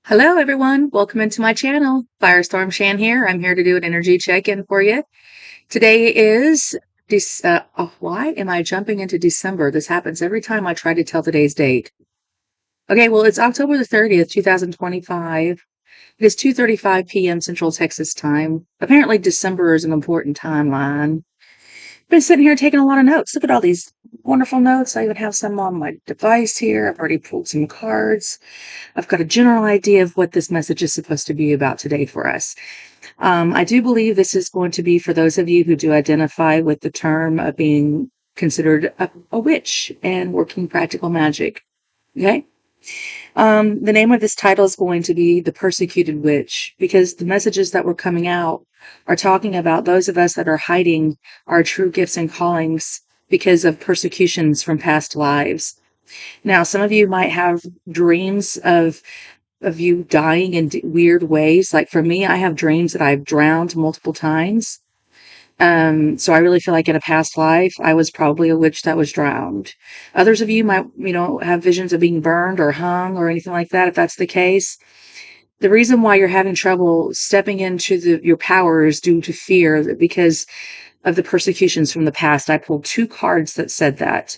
Hello, everyone. Welcome into my channel. Firestorm Shan here. I'm here to do an energy check-in for you. Today is why am I jumping into December? This happens every time I try to tell today's date. Okay, well, it's October the 30th, 2025. It is 2:35 p.m. Central Texas time. Apparently, December is an important timeline. Been sitting here taking a lot of notes. Look at all these wonderful notes. I even have some on my device here. I've already pulled some cards. I've got a general idea of what this message is supposed to be about today for us. I do believe this is going to be for those of you who do identify with the term of being considered a witch and working practical magic. Okay? The name of this title is going to be The Persecuted Witch, because the messages that were coming out are talking about those of us that are hiding our true gifts and callings because of persecutions from past lives. Now, some of you might have dreams of you dying in weird ways. Like for me, I have dreams that I've drowned multiple times. So I really feel like in a past life, I was probably a witch that was drowned. Others of you might, have visions of being burned or hung or anything like that. If that's the case, the reason why you're having trouble stepping into your power is due to fear because of the persecutions from the past. I pulled two cards that said that.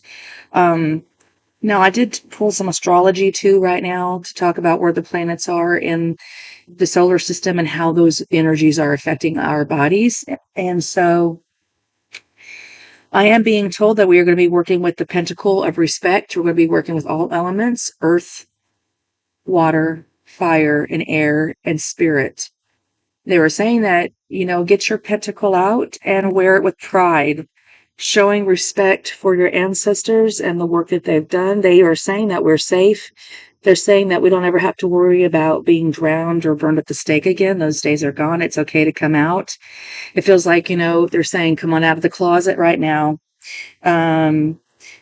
Now, I did pull some astrology too right now to talk about where the planets are in the solar system and how those energies are affecting our bodies. And so I am being told that we are going to be working with the Pentacle of Respect. We're going to be working with all elements: earth, water, fire, and air, and spirit. They were saying that, get your pentacle out and wear it with pride, showing respect for your ancestors and the work that they've done. They are saying that we're safe. They're saying that we don't ever have to worry about being drowned or burned at the stake again. Those days are gone. It's okay to come out. It feels like, they're saying, come on out of the closet right now.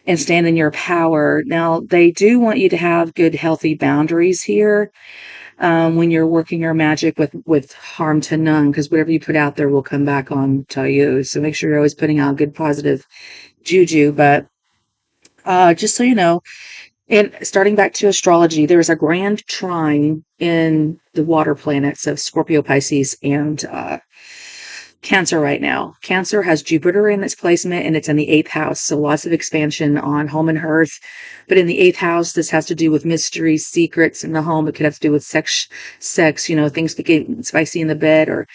And stand in your power. Now, they do want you to have good, healthy boundaries here when you're working your magic with harm to none, because whatever you put out there will come back on to you. So make sure you're always putting out good, positive juju. But just so you know, and starting back to astrology, there is a grand trine in the water planets of Scorpio, Pisces, and Cancer right now. Cancer has Jupiter in its placement and it's in the eighth house. So lots of expansion on home and hearth. But in the eighth house, this has to do with mysteries, secrets in the home. It could have to do with sex, things that get spicy in the bed, or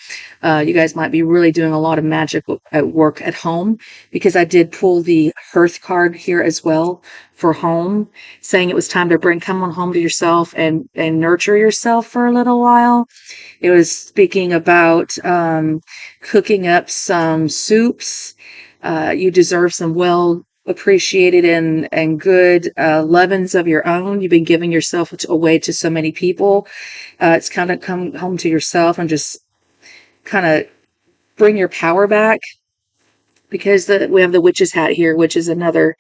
you guys might be really doing a lot of magic at work at home, because I did pull the hearth card here as well for home, saying it was time to come on home to yourself and nurture yourself for a little while. It was speaking about cooking up some soups. You deserve some well appreciated and good leavens of your own. You've been giving yourself away to so many people. It's kind of come home to yourself and just kind of bring your power back, because we have the witch's hat here, which is another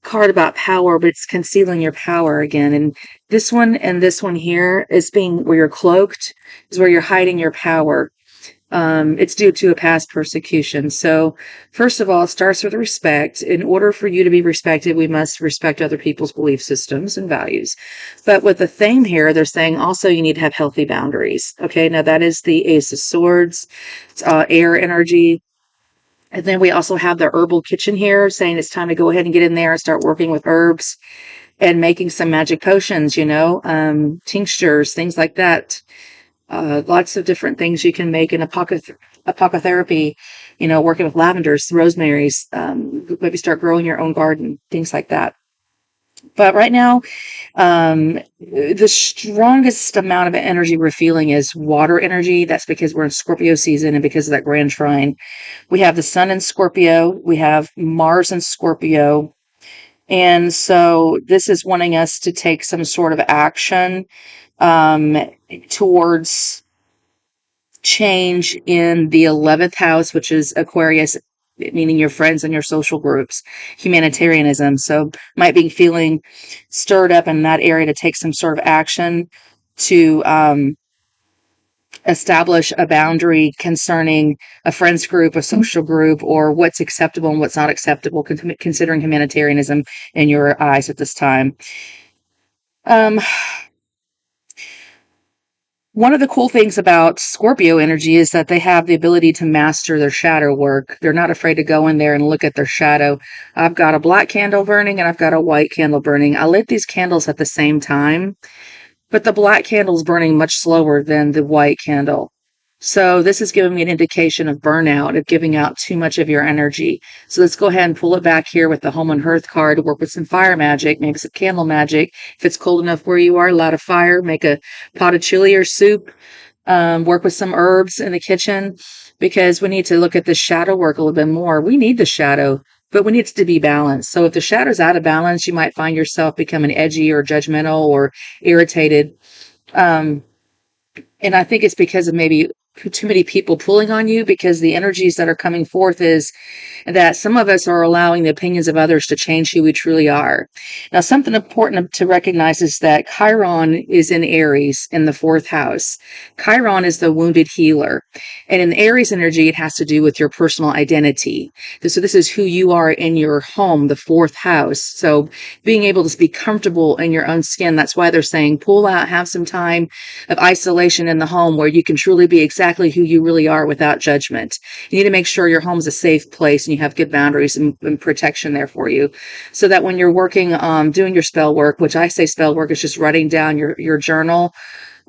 card about power, but it's concealing your power again. And this one and this one here is being where you're cloaked, is where you're hiding your power. It's due to a past persecution. So first of all, it starts with respect. In order for you to be respected, we must respect other people's belief systems and values. But with the theme here, they're saying also you need to have healthy boundaries. Okay, now that is the Ace of Swords. It's air energy. And then we also have the herbal kitchen here, saying it's time to go ahead and get in there and start working with herbs and making some magic potions, tinctures, things like that. Lots of different things you can make in apocotherapy, working with lavenders, rosemaries, maybe start growing your own garden, things like that. But right now, the strongest amount of energy we're feeling is water energy. That's because we're in Scorpio season and because of that grand trine. We have the sun in Scorpio. We have Mars in Scorpio. And so this is wanting us to take some sort of action towards change in the 11th house, which is Aquarius, meaning your friends and your social groups, humanitarianism. So might be feeling stirred up in that area to take some sort of action to establish a boundary concerning a friends group, a social group, or what's acceptable and what's not acceptable, considering humanitarianism in your eyes at this time. One of the cool things about Scorpio energy is that they have the ability to master their shadow work. They're not afraid to go in there and look at their shadow. I've got a black candle burning and I've got a white candle burning. I lit these candles at the same time, but the black candle is burning much slower than the white candle. So this is giving me an indication of burnout, of giving out too much of your energy. So let's go ahead and pull it back here with the Home and Hearth card, work with some fire magic, maybe some candle magic. If it's cold enough where you are, light a fire, make a pot of chili or soup, work with some herbs in the kitchen, because we need to look at the shadow work a little bit more. We need the shadow, but we need it to be balanced. So if the shadow's out of balance, you might find yourself becoming edgy or judgmental or irritated. Um, and I think it's because of maybe too many people pulling on you, because the energies that are coming forth is that some of us are allowing the opinions of others to change who we truly are. Now, something important to recognize is that Chiron is in Aries in the fourth house. Chiron is the wounded healer. And in Aries energy, it has to do with your personal identity. So this is who you are in your home, the fourth house. So being able to be comfortable in your own skin, that's why they're saying pull out, have some time of isolation in the home where you can truly be exactly who you really are without judgment. You need to make sure your home is a safe place and you have good boundaries and protection there for you, so that when you're working, doing your spell work, which I say spell work is just writing down your journal,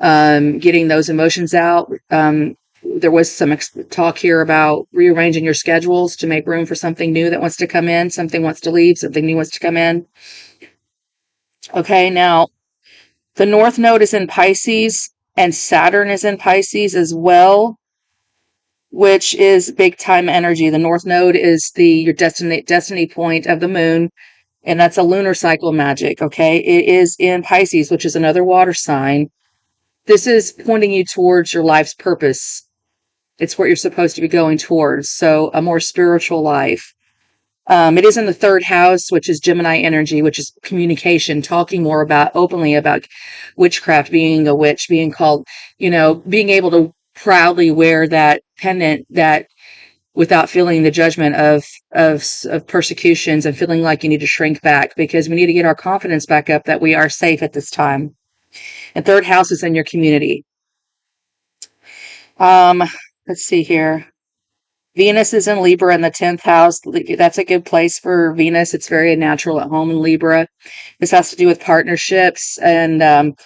getting those emotions out. There was some talk here about rearranging your schedules to make room for something new that wants to come in, something wants to leave, something new wants to come in. Okay, now the North Node is in Pisces and Saturn is in Pisces as well, which is big time energy. The North Node is your destiny point of the moon, and that's a lunar cycle magic. Okay, it is in Pisces, which is another water sign. This is pointing you towards your life's purpose. It's what you're supposed to be going towards. So a more spiritual life. It is in the third house, which is Gemini energy, which is communication, talking more openly about witchcraft, being a witch, being called, being able to proudly wear that pendant, that without feeling the judgment of persecutions and feeling like you need to shrink back, because we need to get our confidence back up that we are safe at this time. And third house is in your community. Um, let's see here. Venus is in Libra in the 10th house. That's a good place for Venus. It's very natural at home in Libra. This has to do with partnerships, and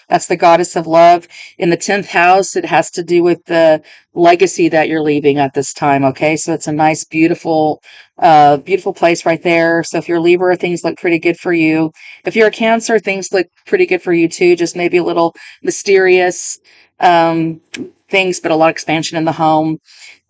that's the goddess of love. In the 10th house, it has to do with the legacy that you're leaving at this time. Okay, so it's a nice, beautiful, beautiful place right there. So if you're Libra, things look pretty good for you. If you're a Cancer, things look pretty good for you too. Just maybe a little mysterious things, but a lot of expansion in the home.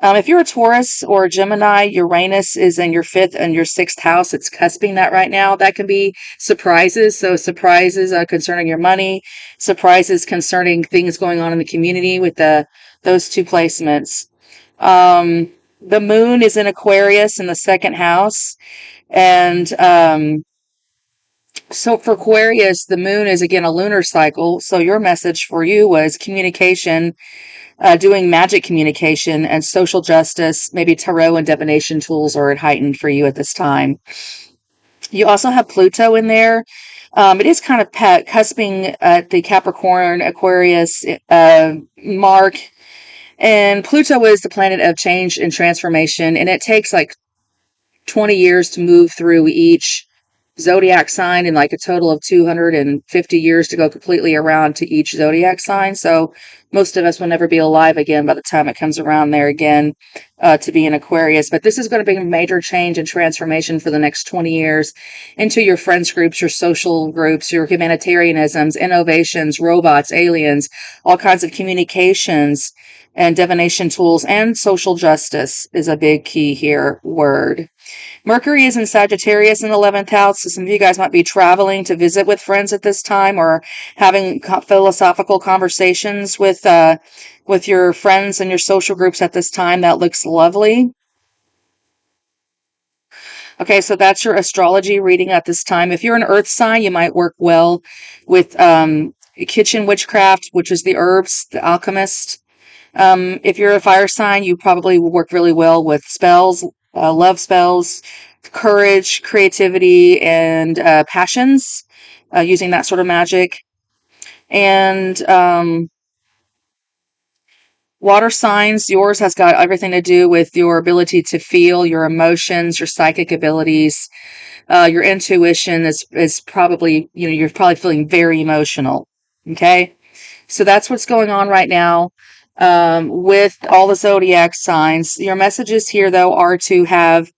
If you're a Taurus or a Gemini, Uranus is in your fifth and your sixth house. It's cusping that right now. That can be surprises. So surprises concerning your money, surprises concerning things going on in the community with those two placements. The moon is in Aquarius in the second house. And so for Aquarius, the moon is again a lunar cycle. So your message for you was communication, doing magic communication and social justice. Maybe tarot and divination tools are heightened for you at this time. You also have Pluto in there. It is kind of cusping at the Capricorn Aquarius mark. And Pluto is the planet of change and transformation. And it takes like 20 years to move through each zodiac sign, and like a total of 250 years to go completely around to each zodiac sign. So most of us will never be alive again by the time it comes around there again to be in Aquarius. But this is going to be a major change and transformation for the next 20 years into your friends groups, your social groups, your humanitarianisms, innovations, robots, aliens, all kinds of communications and divination tools, and social justice is a big key here word. Mercury is in Sagittarius in the 11th house. So some of you guys might be traveling to visit with friends at this time, or having philosophical conversations with your friends and your social groups at this time. That looks lovely. Okay, so that's your astrology reading at this time. If you're an earth sign, you might work well with kitchen witchcraft, which is the herbs, the alchemist. If you're a fire sign, you probably will work really well with spells, love spells, courage, creativity, and passions, using that sort of magic. And Water signs, yours has got everything to do with your ability to feel, your emotions, your psychic abilities. Your intuition is probably, you're probably feeling very emotional. Okay. So that's what's going on right now with all the zodiac signs. Your messages here, though, are to have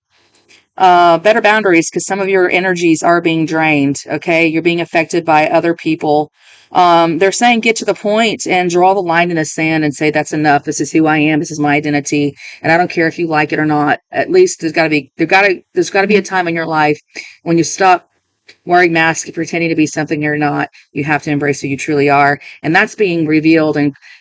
better boundaries because some of your energies are being drained. Okay. You're being affected by other people. They're saying get to the point and draw the line in the sand and say that's enough. This is who I am. This is my identity, and I don't care if you like it or not. At least there's got to be a time in your life when you stop wearing masks, pretending to be something you're not. You have to embrace who you truly are, and that's being revealed.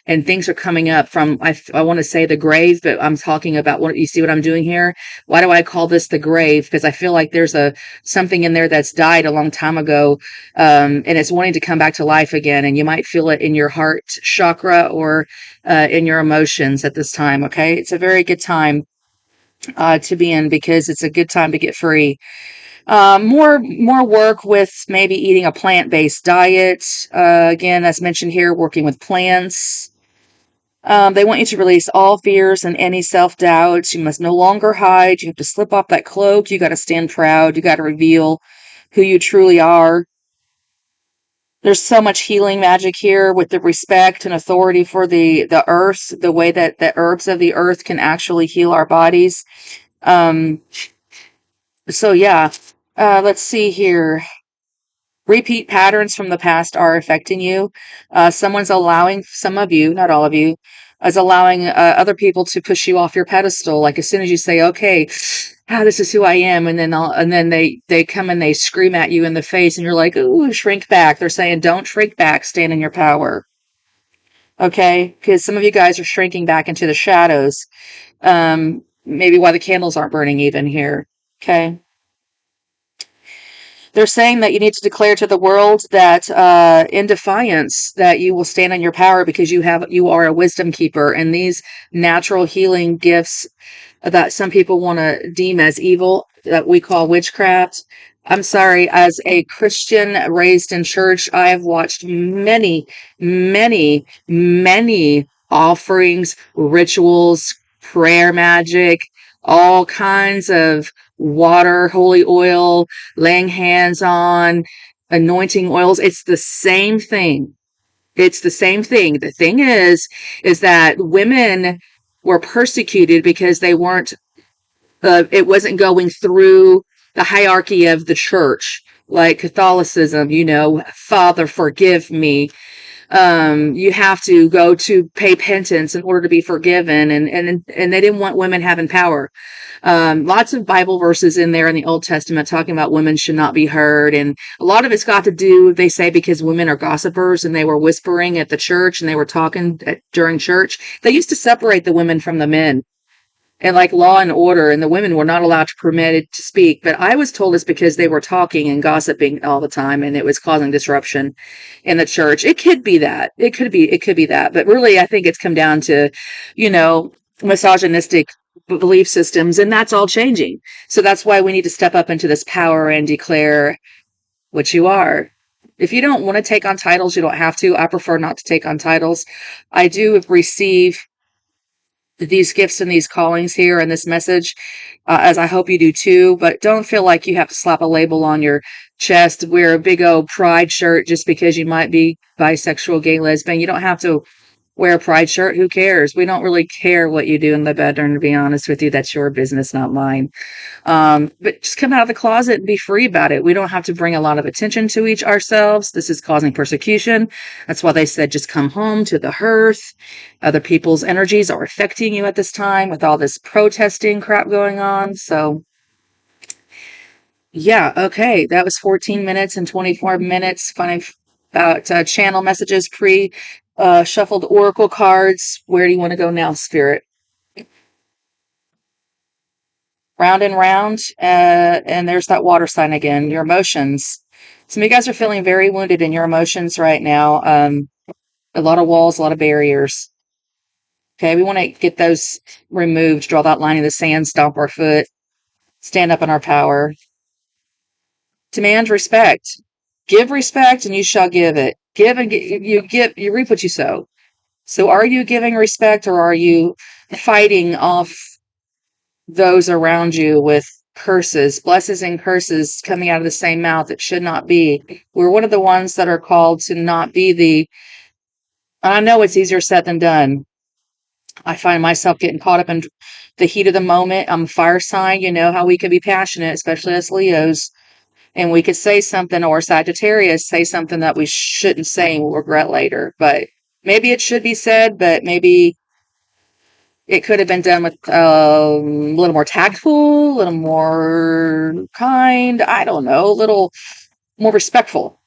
And things are coming up from, I want to say the grave, but I'm talking about what you see what I'm doing here. Why do I call this the grave? Because I feel like there's something in there that's died a long time ago, and it's wanting to come back to life again. And you might feel it in your heart chakra or in your emotions at this time. Okay, it's a very good time to be in because it's a good time to get free. More work with maybe eating a plant-based diet. Again, as mentioned here, working with plants. They want you to release all fears and any self-doubts. You must no longer hide. You have to slip off that cloak. You got to stand proud. You got to reveal who you truly are. There's so much healing magic here with the respect and authority for the earth, the way that the herbs of the earth can actually heal our bodies. Um, so yeah, let's see here. Repeat patterns from the past are affecting you. Someone's allowing, some of you, not all of you, is allowing other people to push you off your pedestal. Like as soon as you say, "Okay, this is who I am," and then they come and they scream at you in the face, and you're like, "Ooh, shrink back." They're saying, "Don't shrink back. Stand in your power." Okay, because some of you guys are shrinking back into the shadows. Maybe why the candles aren't burning even here. Okay. They're saying that you need to declare to the world that in defiance that you will stand in your power because you are a wisdom keeper, and these natural healing gifts that some people want to deem as evil that we call witchcraft. I'm sorry, as a Christian raised in church, I have watched many offerings, rituals, prayer magic, all kinds of water, holy oil, laying hands on, anointing oils. It's the same thing. It's the same thing. The thing is that women were persecuted because they weren't, it wasn't going through the hierarchy of the church, like Catholicism, Father, forgive me. You have to go to pay penance in order to be forgiven. And they didn't want women having power. Lots of Bible verses in there in the Old Testament talking about women should not be heard. And a lot of it's got to do, they say, because women are gossipers and they were whispering at the church and they were talking during church. They used to separate the women from the men and like Law and Order, and the women were not allowed to permitted to speak. But I was told it's because they were talking and gossiping all the time, and it was causing disruption in the church. It could be that. It could be that. But really, I think it's come down to, misogynistic belief systems, and that's all changing. So that's why we need to step up into this power and declare what you are. If you don't want to take on titles, you don't have to. I prefer not to take on titles. I do receive these gifts and these callings here and this message, as I hope you do too. But don't feel like you have to slap a label on your chest, wear a big old pride shirt just because you might be bisexual, gay, lesbian. You don't have to wear a pride shirt. Who cares? We don't really care what you do in the bedroom, to be honest with you. That's your business, not mine. But just come out of the closet and be free about it. We don't have to bring a lot of attention to ourselves. This is causing persecution. That's why they said just come home to the hearth. Other people's energies are affecting you at this time with all this protesting crap going on. So yeah, okay. That was 14 minutes and 24 minutes. Finding about channel messages, shuffled oracle cards. Where do you want to go now, Spirit? Round and round, and there's that water sign again. Your emotions. Some of you guys are feeling very wounded in your emotions right now. A lot of walls, a lot of barriers. Okay, we want to get those removed. Draw that line in the sand. Stomp our foot. Stand up in our power. Demand respect. Give respect, and you shall give it. Give and get, you reap what you sow. So are you giving respect, or are you fighting off those around you with curses, blessings and curses coming out of the same mouth? It should not be. We're one of the ones that are called to not be the, I know it's easier said than done. I find myself getting caught up in the heat of the moment. I'm a fire sign. You know how we can be passionate, especially as Leos, and we could say something, or Sagittarius say something that we shouldn't say and we'll regret later. But maybe it should be said, but maybe it could have been done with a little more tactful, a little more kind. I don't know, a little more respectful.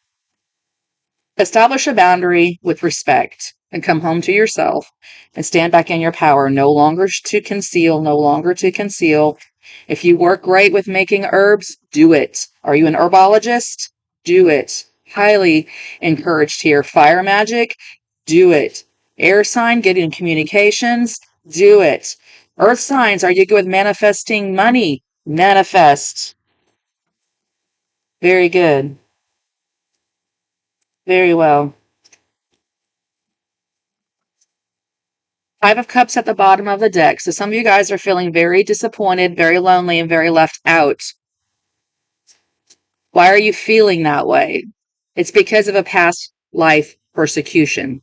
Establish a boundary with respect and come home to yourself and stand back in your power. No longer to conceal, no longer to conceal. If you work great with making herbs, do it. Are you an herbologist? Do it. Highly encouraged here. Fire magic, do it. Air sign, getting communications, do it. Earth signs, are you good with manifesting money? Manifest. Very good. Very well. Five of Cups at the bottom of the deck. So some of you guys are feeling very disappointed, very lonely, and very left out. Why are you feeling that way? It's because of a past life persecution.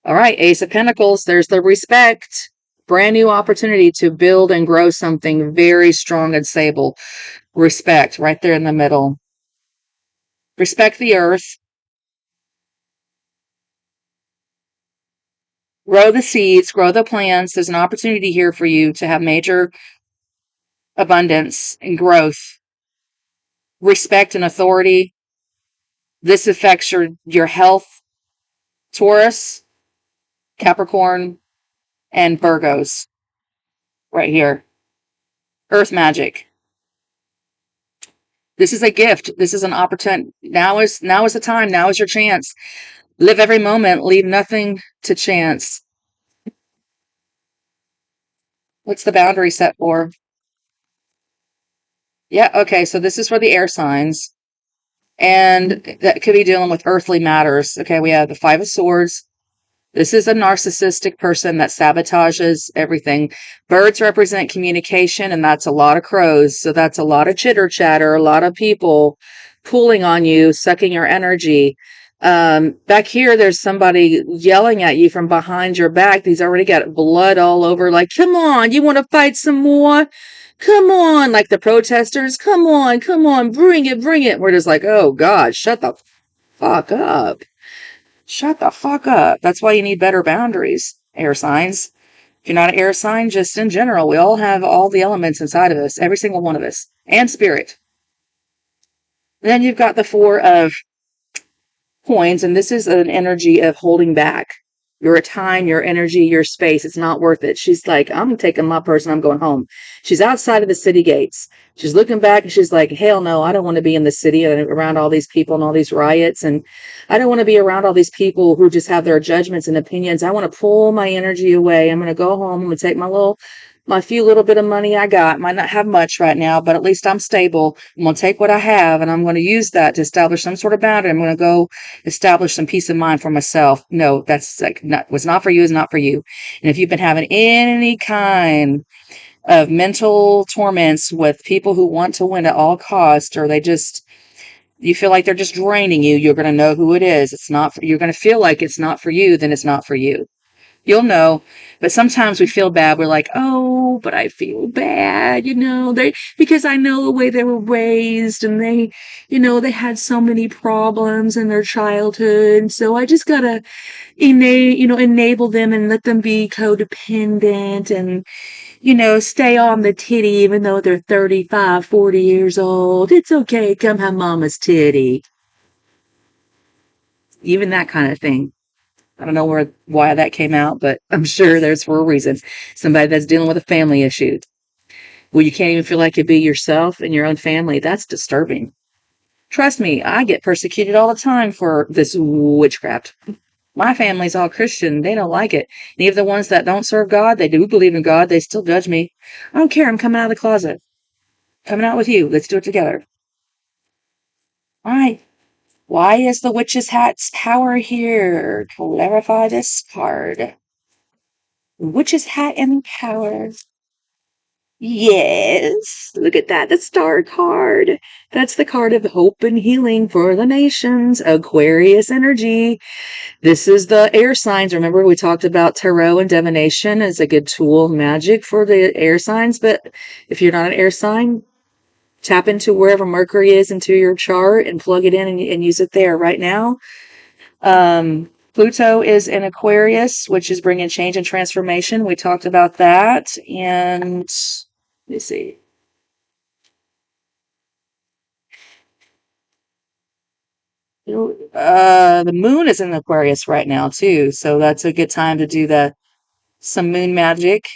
All right, Ace of Pentacles, there's the respect. Brand new opportunity to build and grow something very strong and stable. Respect, right there in the middle. Respect the earth. Grow the seeds, grow the plants. There's an opportunity here for you to have major abundance and growth. Respect and authority. This affects your health. Taurus, Capricorn, and Virgos right here. Earth magic. This is a gift. This is an opportunity. Now is the time. Now is your chance. Live every moment. Leave nothing to chance. What's the boundary set for? Yeah, okay, so this is for the air signs. And that could be dealing with earthly matters. Okay, we have the Five of Swords. This is a narcissistic person that sabotages everything. Birds represent communication, and that's a lot of crows. So that's a lot of chitter chatter, a lot of people pulling on you, sucking your energy. Back here, there's somebody yelling at you from behind your back. He's already got blood all over. Like, come on, you want to fight some more? Come on, like the protesters. Come on, bring it, bring it. We're just like, oh God, shut the fuck up. Shut the fuck up. That's why you need better boundaries, air signs. If you're not an air sign, just in general, we all have all the elements inside of us, every single one of us, and spirit. Then you've got the Four of Coins, and this is an energy of holding back your time, your energy, your space. It's not worth it. She's like, I'm taking my purse and I'm going home. She's outside of the city gates. She's looking back and she's like, hell no, I don't want to be in the city and around all these people and all these riots. And I don't want to be around all these people who just have their judgments and opinions. I want to pull my energy away. I'm going to go home. I'm going to take my few little bit of money I got. Might not have much right now, but at least I'm stable. I'm going to take what I have and I'm going to use that to establish some sort of boundary. I'm going to go establish some peace of mind for myself. No, that's like what's not for you is not for you. And if you've been having any kind of mental torments with people who want to win at all costs, or you feel like they're just draining you, you're going to know who it is. It's not, you're going to feel like it's not for you, then it's not for you. You'll know. But sometimes we feel bad. We're like, oh, but I feel bad, because I know the way they were raised and they had so many problems in their childhood. So I just gotta, enable them and let them be codependent and, stay on the titty even though they're 35, 40 years old. It's okay. Come have mama's titty. Even that kind of thing. I don't know why that came out, but I'm sure there's for a reason. Somebody that's dealing with a family issue. Well, you can't even feel like you be yourself in your own family. That's disturbing. Trust me, I get persecuted all the time for this witchcraft. My family's all Christian. They don't like it. And even the ones that don't serve God, they do believe in God, they still judge me. I don't care. I'm coming out of the closet. Coming out with you. Let's do it together. All right. Why is the witch's hat's power here? Clarify this card. Witch's hat and power. Yes, look at that, the star card. That's the card of hope and healing for the nations. Aquarius energy. This is the air signs. Remember, we talked about tarot and divination as a good tool of magic for the air signs. But if you're not an air sign, tap into wherever Mercury is into your chart and plug it in and use it there right now. Pluto is in Aquarius, which is bringing change and transformation. We talked about that. And let me see. The moon is in Aquarius right now too, so that's a good time to do some moon magic.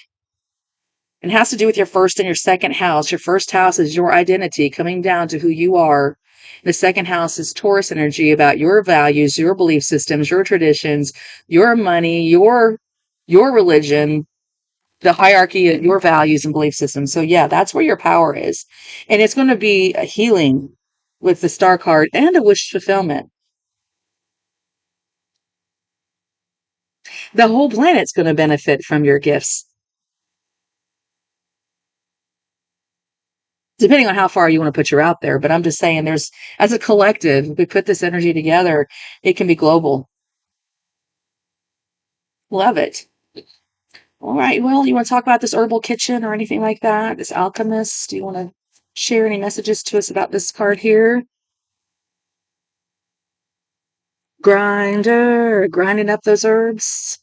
It has to do with your first and your second house. Your first house is your identity, coming down to who you are. The second house is Taurus energy, about your values, your belief systems, your traditions, your money, your religion, the hierarchy of your values and belief systems. So yeah, that's where your power is. And it's going to be a healing with the star card and a wish fulfillment. The whole planet's going to benefit from your gifts, depending on how far you want to put your out there. But I'm just saying, as a collective, if we put this energy together, it can be global. Love it. All right. Well, you want to talk about this herbal kitchen or anything like that? This alchemist? Do you want to share any messages to us about this card here? Grinder, grinding up those herbs.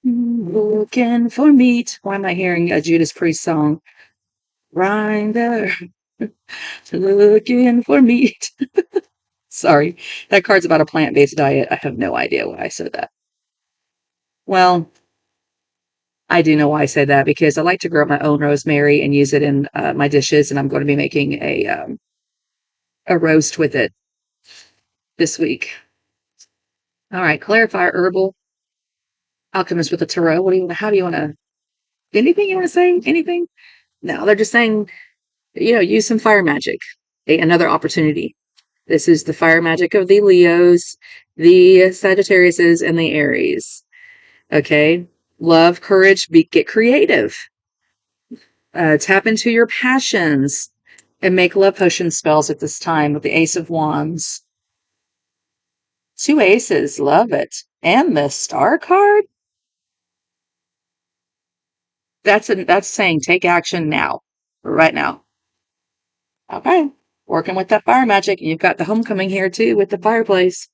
Looking for meat. Why am I hearing a Judas Priest song? Grinder, looking for meat. Sorry, that card's about a plant-based diet. I have no idea why I said that. Well, I do know why I said that, because I like to grow my own rosemary and use it in my dishes, and I'm going to be making a roast with it this week. All right, clarifier herbal alchemist with a tarot. What do you want? How do you want to? Anything you want to say? Anything? No, they're just saying, use some fire magic. Another opportunity. This is the fire magic of the Leos, the Sagittariuses, and the Aries. Okay. Love, courage, get creative. Tap into your passions and make love potion spells at this time with the Ace of Wands. 2 aces. Love it. And the star card. That's saying take action now. Right now. Okay. Working with that fire magic. You've got the homecoming here too with the fireplace.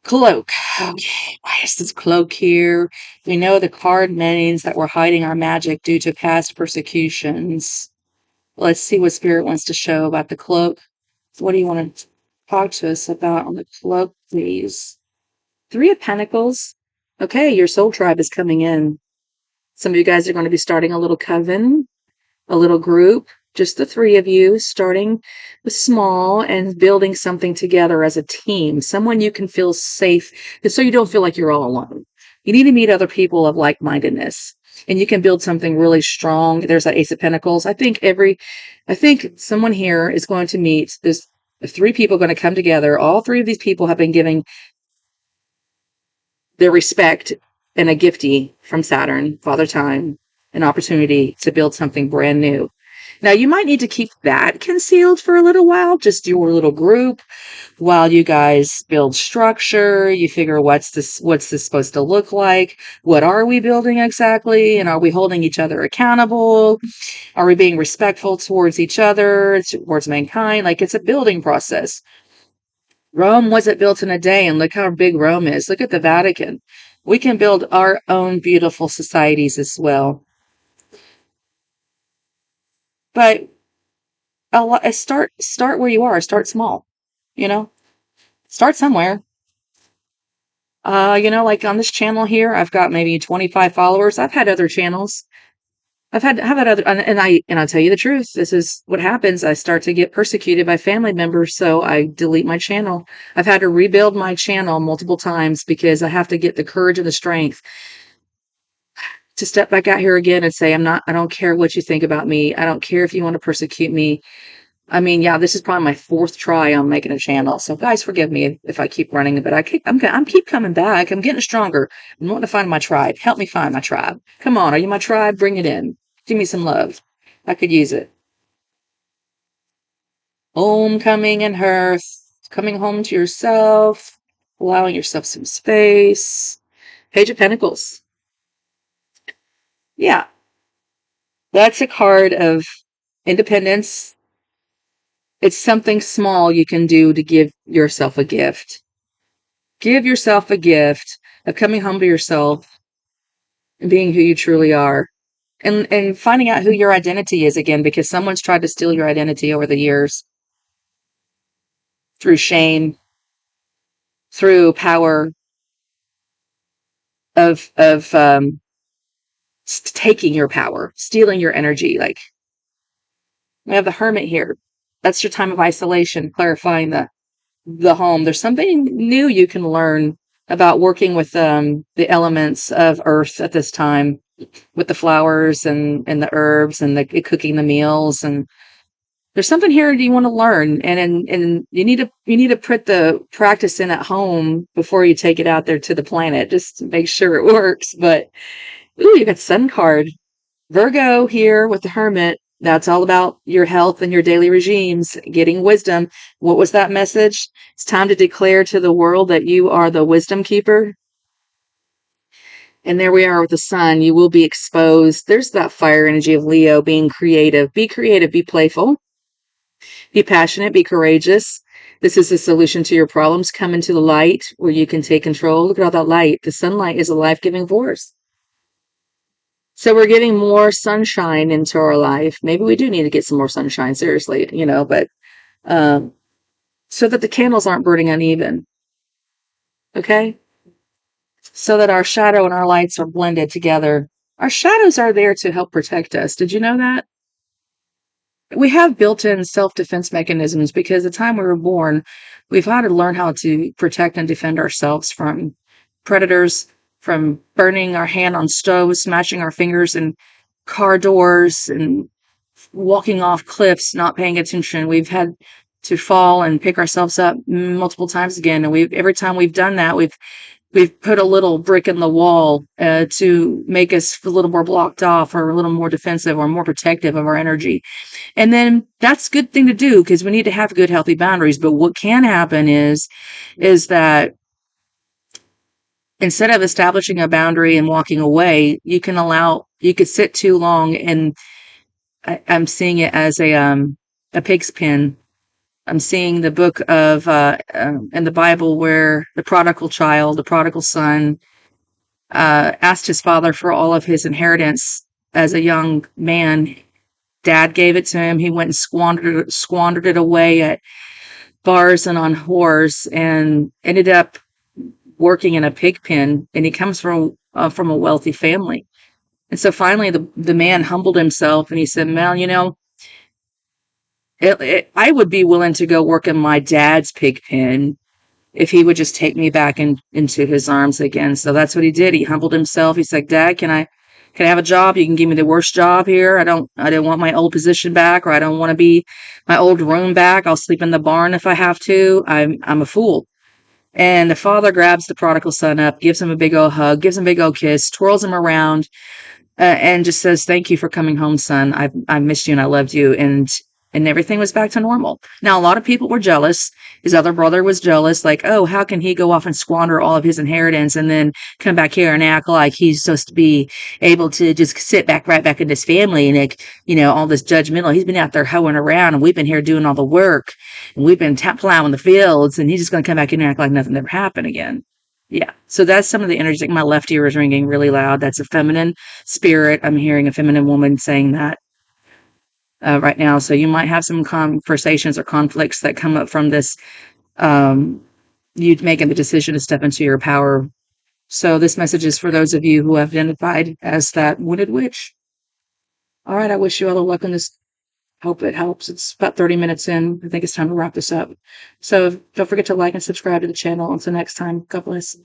Cloak. Okay, why is this cloak here? We know the card means that we're hiding our magic due to past persecutions. Let's see what Spirit wants to show about the cloak. What do you want to talk to us about on the cloak, please? 3 of Pentacles. Okay, your soul tribe is coming in. Some of you guys are going to be starting a little coven, a little group, just the 3 of you, starting with small and building something together as a team, someone you can feel safe, so you don't feel like you're all alone. You need to meet other people of like-mindedness, and you can build something really strong. There's that Ace of Pentacles. I think someone here is going to meet this. 3 people going to come together. All 3 of these people have been giving their respect and a giftie from Saturn, Father Time, an opportunity to build something brand new. Now, you might need to keep that concealed for a little while, just your little group, while you guys build structure. You figure what's this supposed to look like? What are we building exactly? And are we holding each other accountable? Are we being respectful towards each other, towards mankind? Like, it's a building process. Rome wasn't built in a day, and look how big Rome is. Look at the Vatican. We can build our own beautiful societies as well. But start where you are. Start small. Start somewhere. Like on this channel here, I've got maybe 25 followers. I've had other channels. I've had other, and I'll tell you the truth. This is what happens. I start to get persecuted by family members, so I delete my channel. I've had to rebuild my channel multiple times because I have to get the courage and the strength to step back out here again and say, I don't care what you think about me. I don't care if you want to persecute me. I mean, yeah, this is probably my fourth try on making a channel. So guys, forgive me if I keep running, but I'm keep coming back. I'm getting stronger. I'm wanting to find my tribe. Help me find my tribe. Come on. Are you my tribe? Bring it in. Give me some love. I could use it. Homecoming and hearth. Coming home to yourself. Allowing yourself some space. Page of Pentacles. Yeah. That's a card of independence. It's something small you can do to give yourself a gift. Give yourself a gift of coming home to yourself and being who you truly are. And finding out who your identity is again, because someone's tried to steal your identity over the years through shame, through power of taking your power, stealing your energy. Like we have the Hermit here. That's your time of isolation, clarifying the home. There's something new you can learn about working with the elements of earth at this time, with the flowers and the herbs and the cooking the meals. And there's something here you want to learn, and you need to put the practice in at home before you take it out there to the planet, just to make sure it works. But ooh, you got Sun card. Virgo here with the Hermit. That's all about your health and your daily regimes, getting wisdom. What was that message? It's time to declare to the world that you are the wisdom keeper. And there we are with the Sun. You will be exposed. There's that fire energy of Leo, being creative. Be creative, be playful, be passionate, be courageous. This is the solution to your problems. Come into the light where you can take control. Look at all that light. The sunlight is a life-giving force. So we're getting more sunshine into our life. Maybe we do need to get some more sunshine, seriously, but so that the candles aren't burning uneven. Okay? So that our shadow and our lights are blended together. Our shadows are there to help protect us. Did you know that? We have built-in self-defense mechanisms because the time we were born, we've had to learn how to protect and defend ourselves from predators, from burning our hand on stoves, smashing our fingers in car doors, and walking off cliffs, not paying attention. We've had to fall and pick ourselves up multiple times again. And every time we've done that, we've put a little brick in the wall to make us a little more blocked off, or a little more defensive, or more protective of our energy. And then that's a good thing to do, because we need to have good, healthy boundaries. But what can happen is that instead of establishing a boundary and walking away, you could sit too long. And I'm seeing it as a pig's pen. I'm seeing the book of in the Bible where the prodigal child, the prodigal son, asked his father for all of his inheritance as a young man. Dad gave it to him. He went and squandered it away at bars and on whores, and ended up working in a pig pen. And he comes from a wealthy family. And so finally, the man humbled himself, and he said, "Well, I would be willing to go work in my dad's pig pen if he would just take me back into his arms again." So that's what he did. He humbled himself. He's like, "Dad, can I have a job? You can give me the worst job here. I don't want my old position back, or I don't want to be my old room back. I'll sleep in the barn if I have to. I'm a fool." And the father grabs the prodigal son up, gives him a big old hug, gives him a big old kiss, twirls him around, and just says, "Thank you for coming home, son. I missed you and I loved you." And everything was back to normal. Now, a lot of people were jealous. His other brother was jealous, like, "Oh, how can he go off and squander all of his inheritance and then come back here and act like he's supposed to be able to just sit right back in his family, and like, all this judgmental. He's been out there hoeing around, and we've been here doing all the work, and we've been plowing the fields, and he's just going to come back in and act like nothing ever happened again." Yeah. So that's some of the energy. Like my left ear is ringing really loud. That's a feminine spirit. I'm hearing a feminine woman saying that right now. So you might have some conversations or conflicts that come up from this, you making the decision to step into your power. So this message is for those of you who have identified as that wounded witch. All right. I wish you all the luck in this. Hope it helps. It's about 30 minutes in. I think it's time to wrap this up. So don't forget to like and subscribe to the channel. Until next time, God bless.